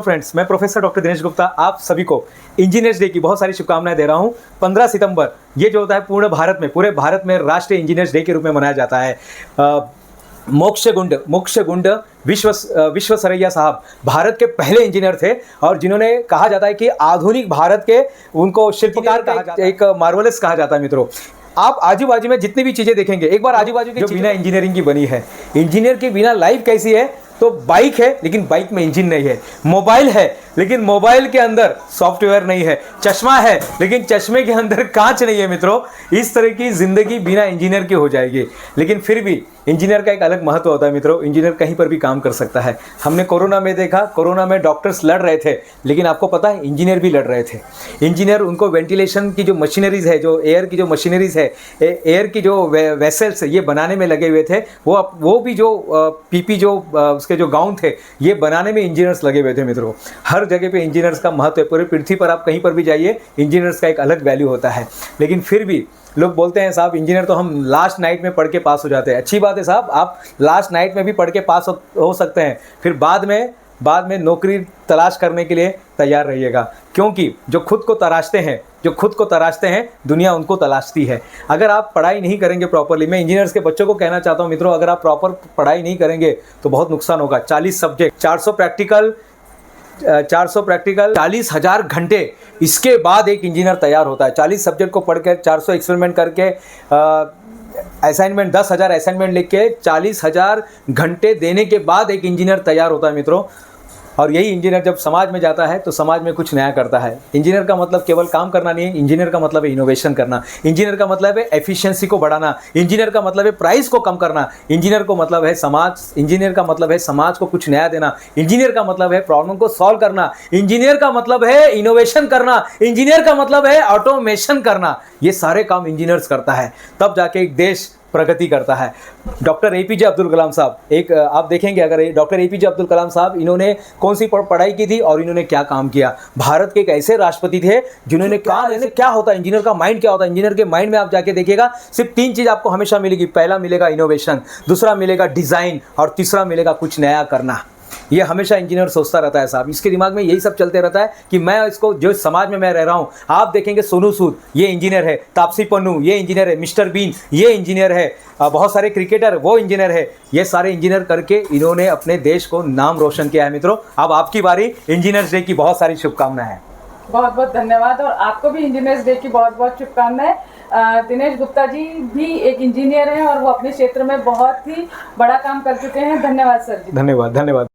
Friends, मैं professor doctor Dinesh Gupta आप सभी को इंजीनियर्स डे की बहुत सारी शुभकामनाएं दे रहा हूं। 15 सितंबर ये जो होता है पूरे भारत में राष्ट्रीय इंजीनियर्स डे के रूप में मनाया जाता है। मोक्षगुंड विश्वेश्वरैया साहब भारत के पहले इंजीनियर थे और जिन्होंने कहा जाता है कि आधुनिक भारत के उनको शिल्पकार कहा जाता है, एक मार्वलस कहा जाता है। मित्रों, आप आजू बाजू में जितनी भी चीज़ें देखेंगे, एक बार आजू बाजू की बिना इंजीनियरिंग की बनी है। इंजीनियर के बिना लाइफ कैसी है? तो बाइक है लेकिन बाइक में इंजन नहीं है, मोबाइल है लेकिन मोबाइल के अंदर सॉफ्टवेयर नहीं है, चश्मा है लेकिन चश्मे के अंदर कांच नहीं है। मित्रों, इस तरह की जिंदगी बिना इंजीनियर की हो जाएगी। लेकिन फिर भी इंजीनियर का एक अलग महत्व होता है। मित्रों, इंजीनियर कहीं पर भी काम कर सकता है। हमने कोरोना में देखा, कोरोना में डॉक्टर्स लड़ रहे थे, लेकिन आपको पता है इंजीनियर भी लड़ रहे थे। इंजीनियर, उनको वेंटिलेशन की जो मशीनरीज है, जो एयर की जो मशीनरीज है, एयर की जो वेसल्स ये बनाने में लगे हुए थे। वो भी जो पीपी जो उसके जो गाउन थे, ये बनाने में इंजीनियर्स लगे हुए थे। मित्रों, हर जगह पे इंजीनियर्स का महत्व है। पूरे पृथ्वी पर आप कहीं पर भी जाइए, इंजीनियर्स का एक अलग वैल्यू होता है। लेकिन फिर भी लोग बोलते हैं साहब इंजीनियर तो हम लास्ट नाइट में पढ़ के पास हो जाते हैं। अच्छी बात है साहब, आप लास्ट नाइट में भी पढ़ के पास हो सकते हैं, फिर बाद में नौकरी तलाश करने के लिए तैयार रहिएगा, क्योंकि जो खुद को तराशते हैं दुनिया उनको तलाशती है। अगर आप पढ़ाई नहीं करेंगे प्रॉपरली, मैं इंजीनियर्स के बच्चों को कहना चाहता हूं मित्रों, अगर आप प्रॉपर पढ़ाई नहीं करेंगे तो बहुत नुकसान होगा। 40 सब्जेक्ट, 400 प्रैक्टिकल, 40,000 घंटे, इसके बाद एक इंजीनियर तैयार होता है। 40 सब्जेक्ट को पढ़ कर, 400 एक्सपेरिमेंट करके, असाइनमेंट 10,000 असाइनमेंट लिख के 40,000 घंटे देने के बाद एक इंजीनियर तैयार होता है। मित्रों, और यही इंजीनियर जब समाज में जाता है तो समाज में कुछ नया करता है। इंजीनियर का मतलब केवल काम करना नहीं है, इंजीनियर का मतलब है इनोवेशन करना, इंजीनियर का मतलब है एफिशिएंसी को बढ़ाना, इंजीनियर का मतलब है प्राइस को कम करना, इंजीनियर का मतलब है समाज को कुछ नया देना, इंजीनियर का मतलब है प्रॉब्लम को सॉल्व करना, इंजीनियर का मतलब है इनोवेशन करना, इंजीनियर का मतलब है ऑटोमेशन करना। ये सारे काम इंजीनियर्स करता है, तब जाके एक देश प्रगति करता है। डॉक्टर एपीजे अब्दुल कलाम साहब, एक आप देखेंगे, अगर डॉक्टर एपीजे अब्दुल कलाम साहब, इन्होंने कौन सी पढ़ाई की थी और इन्होंने क्या काम किया। भारत के एक ऐसे राष्ट्रपति थे जिन्होंने क्या होता है इंजीनियर का माइंड, क्या होता है इंजीनियर के माइंड में, आप जाके देखिएगा सिर्फ 3 चीज़ आपको हमेशा मिलेगी। पहला मिलेगा इनोवेशन, दूसरा मिलेगा डिज़ाइन और तीसरा मिलेगा कुछ नया करना। ये हमेशा इंजीनियर सोचता रहता है साहब, इसके दिमाग में यही सब चलते रहता है कि मैं इसको, जो समाज में मैं रह रहा हूँ, आप देखेंगे सोनू सूद ये इंजीनियर है, तापसी पन्नू ये इंजीनियर है, मिस्टर बीन ये इंजीनियर है, बहुत सारे क्रिकेटर वो इंजीनियर है। ये सारे इंजीनियर करके इन्होंने अपने देश को नाम रोशन किया है। मित्रों, अब आपकी बारी। इंजीनियर्स डे की बहुत सारी शुभकामनाएं हैं। बहुत बहुत धन्यवाद, और आपको भी इंजीनियर्स डे की बहुत बहुत शुभकामनाएं। दिनेश गुप्ता जी भी एक इंजीनियर हैं और वो अपने क्षेत्र में बहुत ही बड़ा काम कर चुके हैं। धन्यवाद सर जी। धन्यवाद।